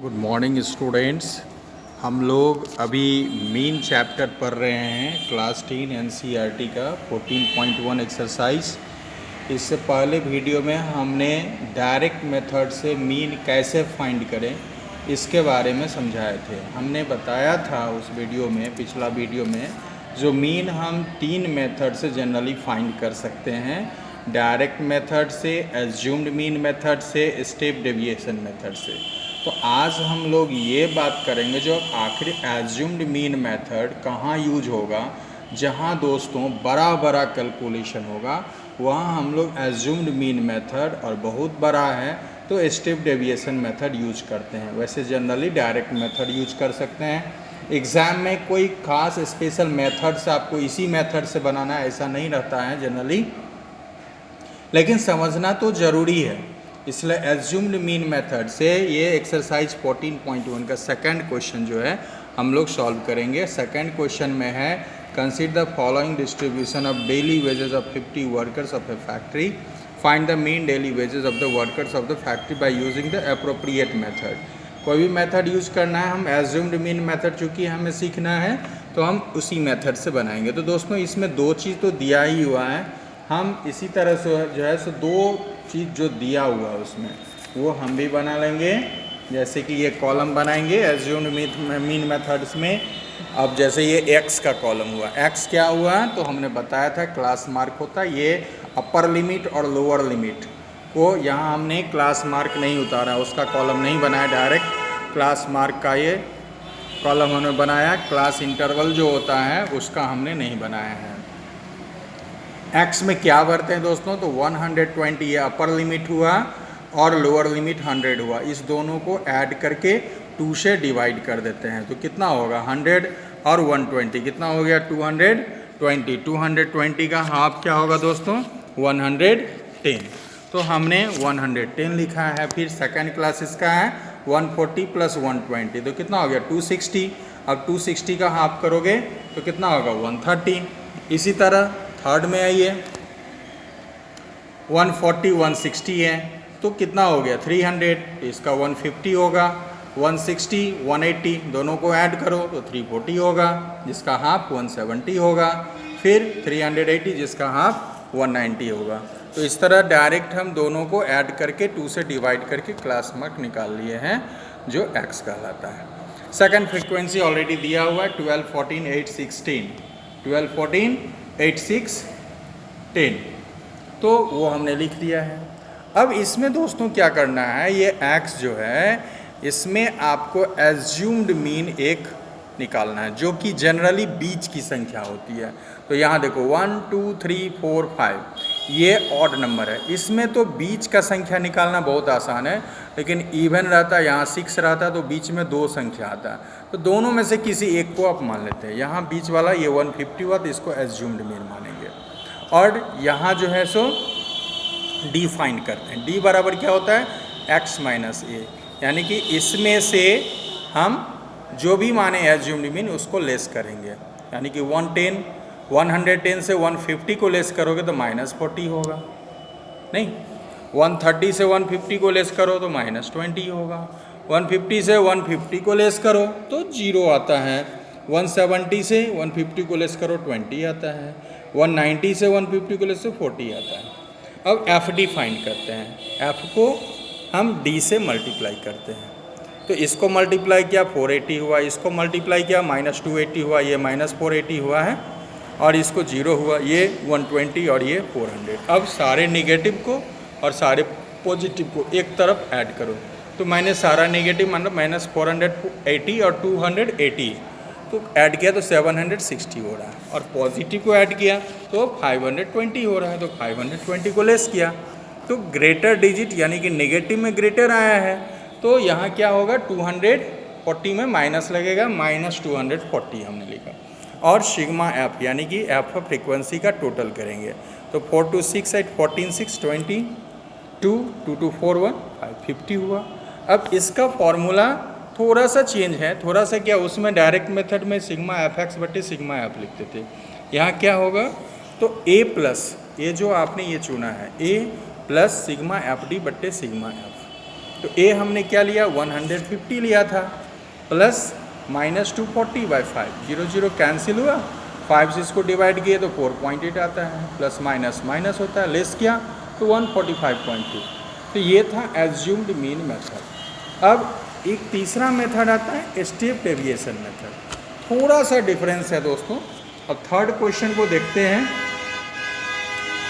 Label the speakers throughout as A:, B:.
A: Good morning students. हम लोग अभी मीन चैप्टर पढ़ रहे हैं क्लास 10 एनसीईआरटी का 14.1 एक्सरसाइज। इससे पहले वीडियो में हमने डायरेक्ट मेथड से मीन कैसे फाइंड करें इसके बारे में समझाए थे। हमने बताया था उस वीडियो में, पिछला वीडियो में, जो मीन हम 3 मेथड से जनरली फाइंड कर सकते हैं। डायरेक्ट मेथड से, एज्यूम्ड मीन मेथड से, स्टेप डेविएशन मेथड से। तो आज हम लोग ये बात करेंगे जो आखिर एज्यूम्ड मीन मेथड कहाँ यूज होगा। जहाँ दोस्तों बड़ा बड़ा कैलकुलेशन होगा वहाँ हम लोग एज्यूम्ड मीन मेथड, और बहुत बड़ा है तो स्टेप डेविएशन मेथड यूज करते हैं। वैसे जनरली डायरेक्ट मेथड यूज कर सकते हैं। एग्ज़ाम में कोई खास स्पेशल मेथड्स आपको इसी मेथड से बनाना ऐसा नहीं रहता है जनरली, लेकिन समझना तो ज़रूरी है। इसलिए एज्यूम्ड मीन मेथड से ये एक्सरसाइज 14.1 का सेकंड क्वेश्चन जो है हम लोग सॉल्व करेंगे। सेकंड क्वेश्चन में है, consider the following distribution of daily wages of 50 workers of A factory, find the mean daily wages of the workers of the factory by using the appropriate method. कोई भी method use करना है, हम assumed mean method चूँकि हमें सीखना है तो हम उसी मेथड से बनाएंगे। तो दोस्तों इसमें दो चीज़ तो दिया ही हुआ है, हम इसी तरह से जो है सो दो चीज़ जो दिया हुआ है उसमें वो हम भी बना लेंगे। जैसे कि ये कॉलम बनाएंगे एज्यूम्ड मीन मेथड्स में। अब जैसे ये एक्स का कॉलम हुआ, एक्स क्या हुआ तो हमने बताया था क्लास मार्क होता है। ये अपर लिमिट और लोअर लिमिट को यहाँ हमने क्लास मार्क नहीं उतारा, उसका कॉलम नहीं बनाया, डायरेक्ट क्लास मार्क का ये कॉलम हमने बनाया। क्लास इंटरवल जो होता है उसका हमने नहीं बनाया है। एक्स में क्या भरते हैं दोस्तों, तो 120 ये अपर लिमिट हुआ और लोअर लिमिट 100 हुआ। इस दोनों को ऐड करके 2 से डिवाइड कर देते हैं तो कितना होगा 100 और 120 कितना हो गया 220। 220 का हाफ क्या होगा दोस्तों 110। तो हमने 110 लिखा है। फिर सेकेंड क्लास इसका है 140 प्लस 120 तो कितना हो गया 260। अब 260 का हाफ करोगे तो कितना होगा 130। इसी तरह थर्ड में आइए 140 160 है तो कितना हो गया 300, इसका 150 होगा। 160 180 दोनों को ऐड करो तो 340 होगा, जिसका हाफ 170 होगा। फिर 380 जिसका हाफ 190 होगा। तो इस तरह डायरेक्ट हम दोनों को ऐड करके 2 से डिवाइड करके क्लास मार्क निकाल लिए हैं जो x कहलाता है। सेकंड फ्रीक्वेंसी ऑलरेडी दिया हुआ है 12 14 8 16, 12 14 8 6 10, तो वो हमने लिख दिया है। अब इसमें दोस्तों क्या करना है, ये x जो है इसमें आपको एज्यूम्ड मीन एक निकालना है जो कि जनरली बीच की संख्या होती है। तो यहाँ देखो 1 2 3 4 5 ये ऑड नंबर है। इसमें तो बीच का संख्या निकालना बहुत आसान है, लेकिन इवन रहता है, यहाँ 6 रहता है तो बीच में 2 संख्या आता है। तो दोनों में से किसी एक को आप मान लेते हैं। यहाँ बीच वाला ये 150 हुआ तो इसको एज्यूम्ड मीन मानेंगे। और यहाँ जो है सो डी फाइंड करते हैं। डी बराबर क्या होता है x माइनस ए, यानी कि इसमें से हम जो भी माने एज्यूम्ड मीन उसको लेस करेंगे। यानी कि 110 से 150 को लेस करोगे तो -40 होगा, नहीं 130 से 150 को लेस करो तो -20 होगा, 150 से 150 को लेस करो तो 0 आता है, 170 से 150 को लेस करो 20 आता है, 190 से 150 को लेस तो 40 आता है। अब एफ डी फाइंड करते हैं। एफ को हम डी से मल्टीप्लाई करते हैं। तो इसको मल्टीप्लाई किया 480 हुआ, इसको मल्टीप्लाई किया -280 हुआ, ये -480 हुआ है, और इसको 0 हुआ, ये 120 और ये 400। अब सारे नेगेटिव को और सारे पॉजिटिव को एक तरफ ऐड करो। तो मैंने सारा नेगेटिव मतलब -480 और 280 तो ऐड किया तो 760 हो रहा है, और पॉजिटिव को ऐड किया तो 520 हो रहा है। तो 520 को लेस किया तो ग्रेटर डिजिट यानी कि नेगेटिव में ग्रेटर आया है, तो यहाँ क्या होगा 240 में माइनस लगेगा, -240 हमने लिखा। और सिग्मा एफ यानी कि एफ फ्रीक्वेंसी का टोटल करेंगे तो 4 2 6 8 14 6 20 2 2 2 4 1 5 50 हुआ। अब इसका फॉर्मूला थोड़ा सा चेंज है, थोड़ा सा क्या, उसमें डायरेक्ट मेथड में सिग्मा एफ एक्स बटे सिग्मा एफ लिखते थे। यहाँ क्या होगा तो a प्लस ये जो आपने ये चुना है a plus sigma F D बटे सिग्मा एफ, तो ए हमने क्या लिया 150 लिया था, प्लस माइनस 240/5, 0 0 कैंसिल हुआ, 5 से इसको डिवाइड किए तो 4.8 आता है, प्लस माइनस माइनस होता है, लेस किया तो 145.2। तो ये था एज्यूम्ड मीन मेथड। अब एक तीसरा मेथड आता है स्टेप डेविएशन मेथड, थोड़ा सा डिफरेंस है दोस्तों। अब थर्ड क्वेश्चन को देखते हैं।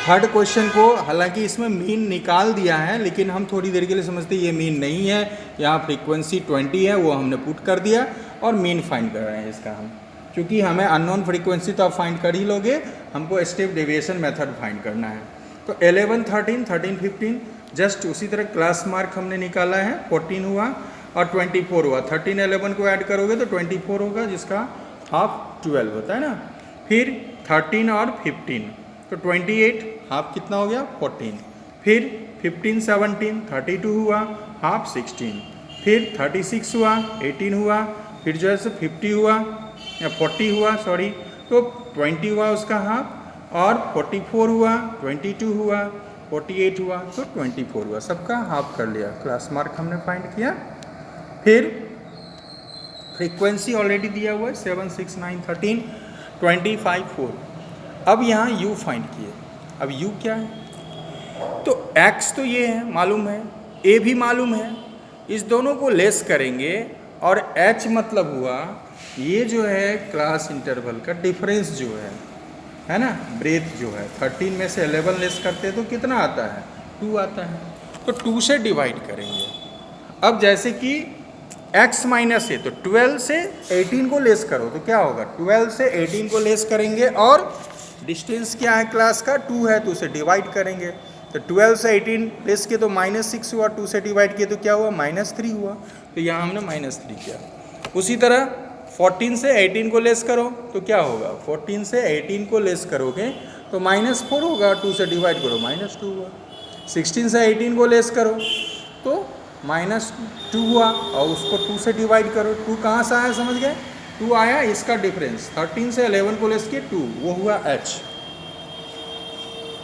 A: थर्ड क्वेश्चन को हालांकि इसमें मीन निकाल दिया है, लेकिन हम थोड़ी देर के लिए समझते हैं ये मीन नहीं है, यहाँ फ्रीक्वेंसी 20 है, वो हमने पुट कर दिया और मीन फाइंड कर रहे हैं इसका हम, क्योंकि हमें अननोन फ्रीक्वेंसी तो आप फाइंड कर ही लोगे, हमको स्टेप डेविएशन मेथड फाइंड करना है। तो 11, 13, 13, 15 जस्ट उसी तरह क्लास मार्क हमने निकाला है, 14 हुआ और 24 हुआ। 13, 11 को ऐड करोगे तो 24 होगा, जिसका हाफ 12 होता है ना। फिर 13 और 15 तो 28, हाफ कितना हो गया 14। फिर 15, 17, 32 हुआ, हाफ 16। फिर 36 हुआ, 18 हुआ, फिर जो है सो 50 हुआ या 40 हुआ सॉरी, तो 20 हुआ उसका हाफ, और 44 हुआ, 22 हुआ, 48 हुआ, तो 24 हुआ, सबका हाफ कर लिया। क्लास मार्क हमने फाइंड किया। फिर फ्रीक्वेंसी ऑलरेडी दिया हुआ है 7, 6, 9, 13, 25, 4। अब यहाँ u फाइंड किए। अब u क्या है, तो x तो ये है मालूम है, a भी मालूम है, इस दोनों को लेस करेंगे और h मतलब हुआ ये जो है क्लास इंटरवल का डिफरेंस जो है ना, ब्रेथ जो है। 13 में से 11 लेस करते हैं तो कितना आता है 2 आता है, तो 2 से डिवाइड करेंगे। अब जैसे कि x माइनस है तो 12 से 18 को लेस करो तो क्या होगा, 12 से 18 को लेस करेंगे और डिस्टेंस क्या है क्लास का 2 है, तो उसे डिवाइड करेंगे। तो 12 से 18 लेस किए तो -6 हुआ, 2 से डिवाइड किए तो क्या हुआ -3 हुआ, तो यहाँ हमने -3 किया। उसी तरह 14 से 18 को लेस करो तो क्या होगा, 14 से 18 को लेस करोगे तो -4 होगा, 2 से डिवाइड करो -2 हुआ। 16 से 18 को लेस करो तो -2 हुआ और उसको 2 से डिवाइड करो, 2 कहाँ से आया समझ गए, 2 आया इसका डिफरेंस। 13 से 11 को लेस किए 2, वो हुआ h।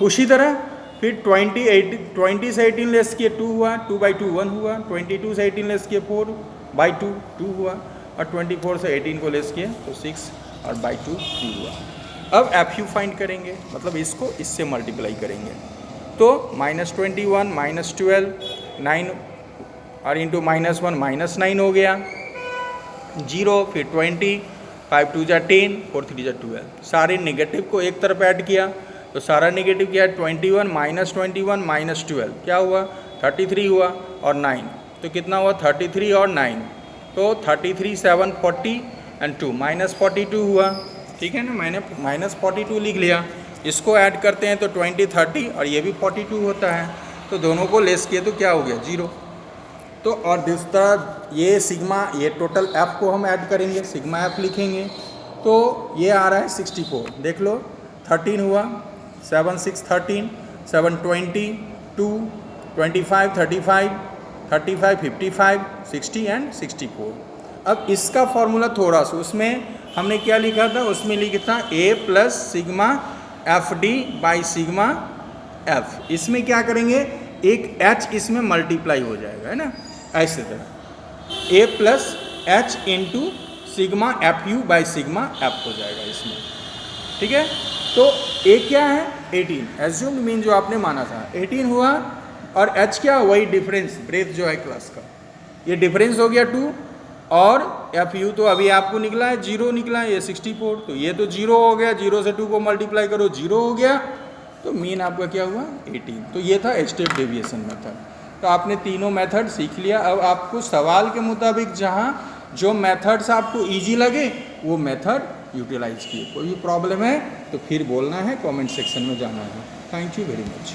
A: उसी तरह फिर 20 से 18 लेस किए 2 हुआ, 2/2 1 हुआ, 22 से 18 लेस किए 4/2 2 हुआ, और 24 से 18 को लेस किए तो 6 और 2 3 हुआ। अब FU फाइंड करेंगे, मतलब इसको इससे मल्टीप्लाई करेंगे तो -21 -12 9 और इंटू -1 -9 हो गया, 0 फिर 20 5 2 जा 10 4 3 जा 12। सारे नेगेटिव को एक तरफ ऐड किया तो सारा नेगेटिव क्या है 21 -12 क्या हुआ 33 हुआ, और 9 तो कितना हुआ 33 और 9 तो 33 7 40 एंड 2 -42 हुआ, ठीक है ना, मैंने -42 लिख लिया। इसको ऐड करते हैं तो 20 30 और ये भी 42 होता है, तो दोनों को लेस किए तो क्या हो गया 0। तो और दूसरा ये सिग्मा, ये टोटल f को हम ऐड करेंगे, सिग्मा f लिखेंगे तो ये आ रहा है 64। देख लो 13 हुआ, 7 6 13, 7 20 2 25 35 35 55 60 एंड 64। अब इसका फॉर्मूला थोड़ा सा, उसमें हमने क्या लिखा था, उसमें लिखा था a plus sigma F D by sigma F. इसमें क्या करेंगे, एक h इसमें मल्टीप्लाई हो जाएगा, है ना, ऐसे तरह a plus H into sigma F you by sigma F हो जाएगा इसमें, ठीक है। तो a क्या है 18, एज्यूम्ड मीन जो आपने माना था 18 हुआ, और h क्या, वही डिफरेंस ब्रेथ जो है क्लास का, ये डिफरेंस हो गया 2, और एफ यू तो अभी आपको निकला है 0 निकला है, ये 64, तो ये तो 0 हो गया, 0 से 2 को मल्टीप्लाई करो 0 हो गया, तो मीन आपका क्या हुआ 18। तो ये था स्टेप डेविएशन मेथड। तो आपने तीनों मेथड सीख लिया। अब आपको सवाल के मुताबिक जहाँ जो मेथड्स आपको इजी लगे वो मेथड यूटिलाइज किए। कोई भी प्रॉब्लम है तो फिर बोलना है, कमेंट सेक्शन में जाना है। Thank you very much.